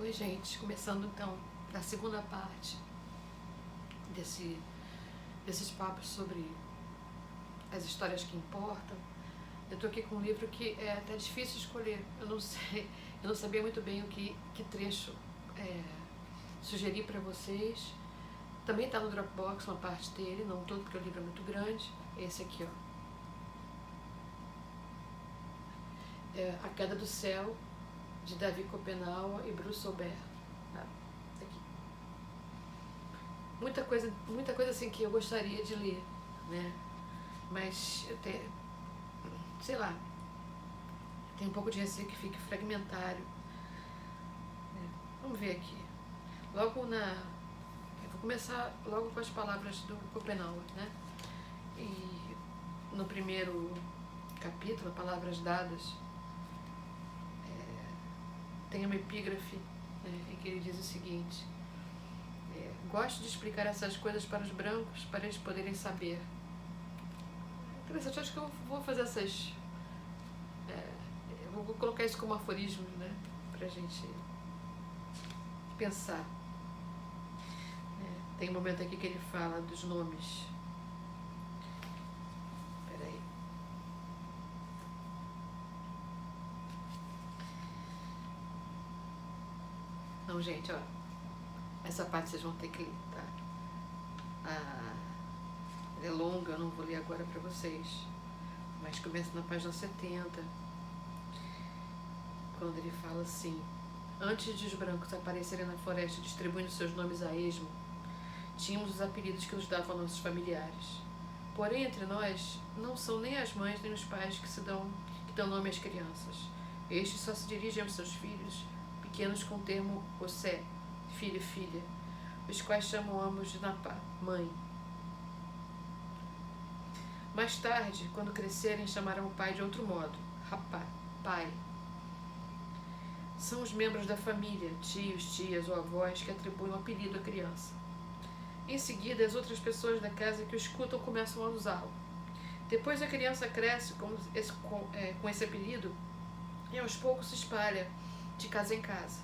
Oi, gente, começando então a segunda parte desses papos sobre as histórias que importam. Eu tô aqui com um livro que é até difícil escolher. Eu não sei, eu não sabia muito bem que trecho sugerir para vocês. Também está no Dropbox uma parte dele, não todo porque o livro é muito grande. Esse aqui, ó. A Queda do Céu, de Davi Copenaua e Bruce Aubert. Aqui. Muita coisa assim que eu gostaria de ler, né? Mas eu tenho, sei lá, tem um pouco de receio que fique fragmentário. Vamos ver aqui. Eu vou começar logo com as palavras do Copenaua, né? E no primeiro capítulo, Palavras Dadas, tem uma epígrafe, né, em que ele diz o seguinte: gosto de explicar essas coisas para os brancos, para eles poderem saber. Interessante, acho que eu vou fazer essas... eu vou colocar isso como aforismos, né, pra gente pensar. Tem um momento aqui que ele fala dos nomes. Peraí. Não, gente, ó. Essa parte vocês vão ter que ler, tá? Ela é longa, eu não vou ler agora pra vocês. Mas começa na página 70, quando ele fala assim: antes de os brancos aparecerem na floresta distribuindo seus nomes a esmo, tínhamos os apelidos que nos davam nossos familiares. Porém, entre nós, não são nem as mães nem os pais que dão nome às crianças. Estes só se dirigem aos seus filhos, pequenos, com o termo Ossé, filho e filha, os quais chamam ambos de Napá, mãe. Mais tarde, quando crescerem, chamarão o pai de outro modo, Rapá, pai. São os membros da família, tios, tias ou avós, que atribuem um apelido à criança. Em seguida, as outras pessoas da casa que o escutam começam a usá-lo. Depois a criança cresce com esse apelido e aos poucos se espalha de casa em casa.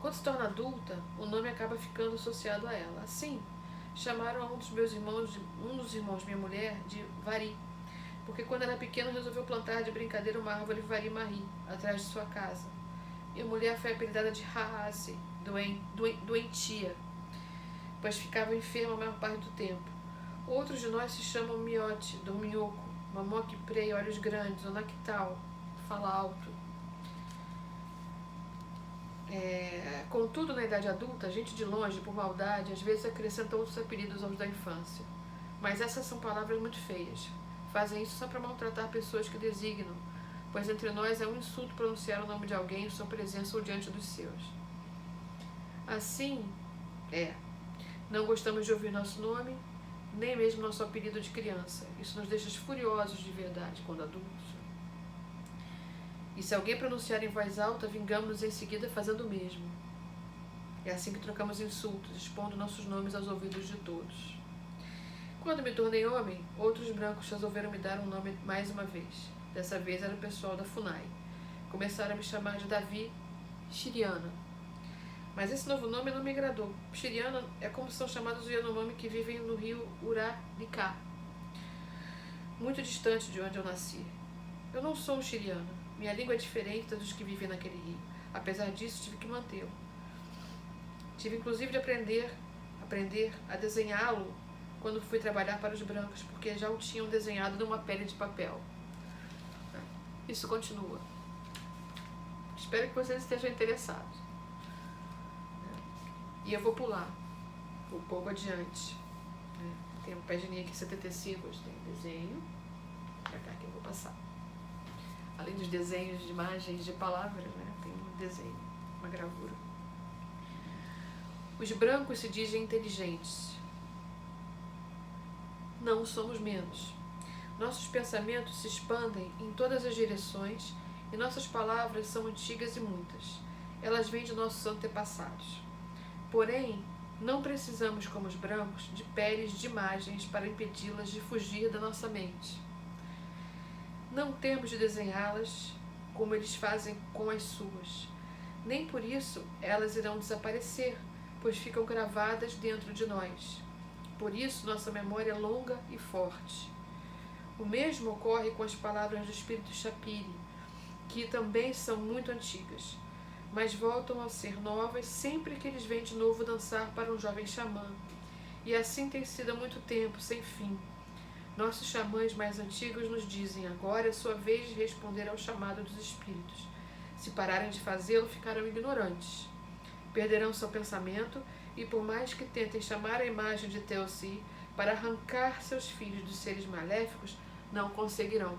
Quando se torna adulta, o nome acaba ficando associado a ela. Assim, chamaram a um dos irmãos de minha mulher de Vari, porque quando era pequeno resolveu plantar de brincadeira uma árvore Vari-Mari atrás de sua casa. E a mulher foi apelidada de Haase, doentia, pois ficava enferma a maior parte do tempo. Outros de nós se chamam Miote, Dorminhoco, Mamoque Prei, Olhos Grandes, ou Nactal, Fala Alto. Contudo, na idade adulta, a gente de longe, por maldade, às vezes acrescenta outros apelidos aos da infância. Mas essas são palavras muito feias. Fazem isso só para maltratar pessoas que designam, pois entre nós é um insulto pronunciar o nome de alguém em sua presença ou diante dos seus. Assim, não gostamos de ouvir nosso nome, nem mesmo nosso apelido de criança. Isso nos deixa furiosos de verdade quando adultos. E se alguém pronunciar em voz alta, vingamos-nos em seguida fazendo o mesmo. É assim que trocamos insultos, expondo nossos nomes aos ouvidos de todos. Quando me tornei homem, outros brancos resolveram me dar um nome mais uma vez. Dessa vez era o pessoal da FUNAI. Começaram a me chamar de Davi Shiriana. Mas esse novo nome não me agradou. Shiriana é como são chamados os Yanomami que vivem no rio Uraricá, muito distante de onde eu nasci. Eu não sou um Shiriana. Minha língua é diferente da dos que vivem naquele rio. Apesar disso, tive que mantê-lo. Tive inclusive de aprender a desenhá-lo quando fui trabalhar para os brancos, porque já o tinham desenhado numa pele de papel. Isso continua. Espero que vocês estejam interessados. E eu vou pular um pouco adiante. Tem uma pagininha aqui, 75, tem desenho. Pra cá que eu vou passar. Além dos desenhos de imagens, de palavras, né, tem um desenho, uma gravura. Os brancos se dizem inteligentes. Não somos menos. Nossos pensamentos se expandem em todas as direções e nossas palavras são antigas e muitas. Elas vêm de nossos antepassados. Porém, não precisamos, como os brancos, de peles de imagens para impedi-las de fugir da nossa mente. Não temos de desenhá-las como eles fazem com as suas. Nem por isso elas irão desaparecer, pois ficam gravadas dentro de nós. Por isso nossa memória é longa e forte. O mesmo ocorre com as palavras do Espírito Shapiri, que também são muito antigas, mas voltam a ser novas sempre que eles vêm de novo dançar para um jovem xamã. E assim tem sido há muito tempo, sem fim. Nossos xamãs mais antigos nos dizem: agora é sua vez de responder ao chamado dos espíritos. Se pararem de fazê-lo, ficarão ignorantes. Perderão seu pensamento e, por mais que tentem chamar a imagem de Teossi para arrancar seus filhos dos seres maléficos, não conseguirão.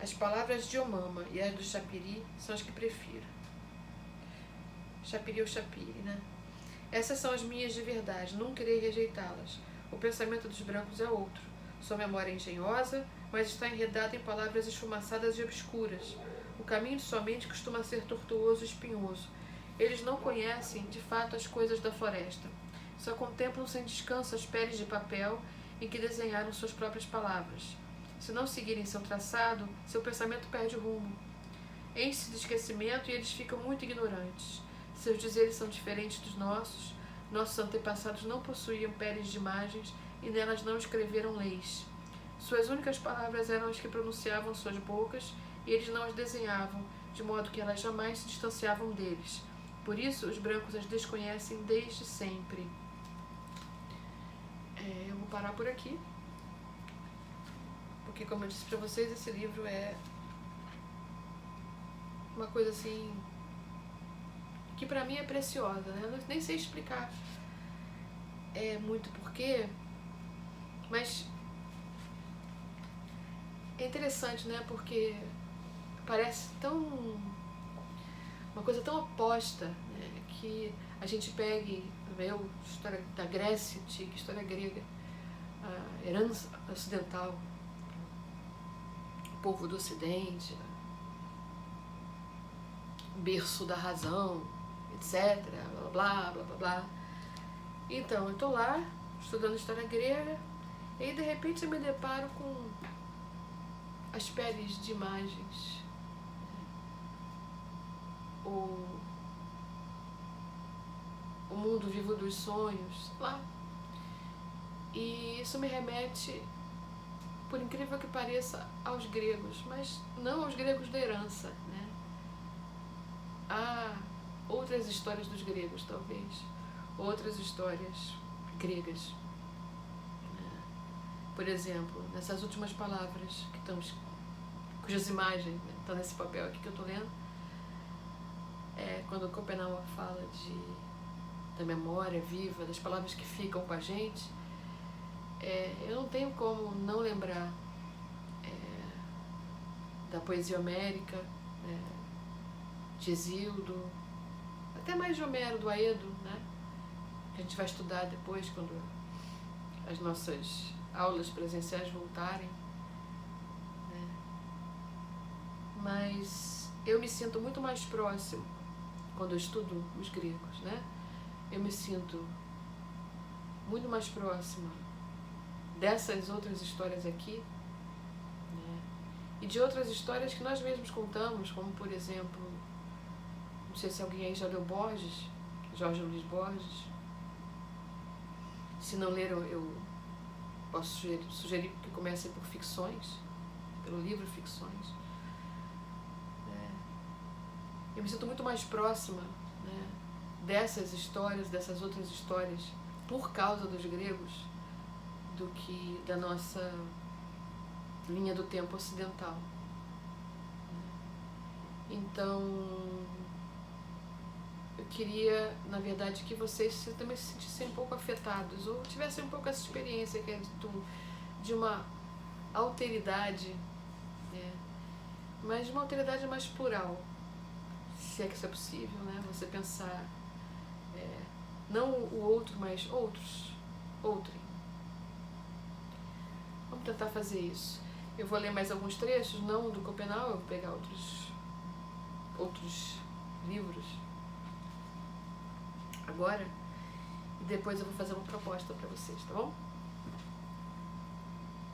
As palavras de Omama e as do Shapiri são as que prefiro. Shapiri ou Shapiri, né? Essas são as minhas de verdade, nunca irei rejeitá-las. O pensamento dos brancos é outro. Sua memória é engenhosa, mas está enredada em palavras esfumaçadas e obscuras. O caminho de sua mente costuma ser tortuoso e espinhoso. Eles não conhecem, de fato, as coisas da floresta. Só contemplam sem descanso as peles de papel em que desenharam suas próprias palavras. Se não seguirem seu traçado, seu pensamento perde o rumo. Enche-se de esquecimento e eles ficam muito ignorantes. Seus dizeres são diferentes dos nossos. Nossos antepassados não possuíam peles de imagens e nelas não escreveram leis. Suas únicas palavras eram as que pronunciavam suas bocas e eles não as desenhavam, de modo que elas jamais se distanciavam deles. Por isso, os brancos as desconhecem desde sempre. Eu vou parar por aqui, porque, como eu disse para vocês, esse livro é uma coisa assim que para mim é preciosa, né? Eu nem sei explicar muito porquê, mas é interessante, né? Porque parece uma coisa tão oposta, né? Que a gente pegue a história da Grécia antiga, história grega, a herança ocidental, o povo do Ocidente, o berço da razão, etc, blá blá blá blá blá. Então, eu estou lá estudando história grega e de repente eu me deparo com as peles de imagens, o mundo vivo dos sonhos, lá. E isso me remete, por incrível que pareça, aos gregos, mas não aos gregos da herança, né? Há outras histórias dos gregos, talvez, outras histórias gregas. Por exemplo, nessas últimas palavras que estamos, cujas imagens, né, estão nesse papel aqui que eu estou lendo, quando Schopenhauer fala da memória viva, das palavras que ficam com a gente, eu não tenho como não lembrar da poesia homérica, de Hesíodo, até mais de Homero, do Aedo, né? Que a gente vai estudar depois, quando as nossas aulas presenciais voltarem, né? Mas eu me sinto muito mais próximo quando eu estudo os gregos, né? Eu me sinto muito mais próxima dessas outras histórias aqui, né? E de outras histórias que nós mesmos contamos, como, por exemplo, não sei se alguém aí já leu Borges, Jorge Luiz Borges. Se não leram, eu posso sugerir que comecem por ficções, pelo livro Ficções. Eu me sinto muito mais próxima, né, dessas histórias, dessas outras histórias, por causa dos gregos, do que da nossa linha do tempo ocidental. Então, eu queria, na verdade, que vocês também se sentissem um pouco afetados, ou tivessem um pouco essa experiência que é de uma alteridade, né, mas de uma alteridade mais plural, se é que isso é possível, né? Você pensar, não o outro, mas outrem. Vamos tentar fazer isso. Eu vou ler mais alguns trechos, não do Schopenhauer, eu vou pegar outros livros agora, e depois eu vou fazer uma proposta para vocês, tá bom?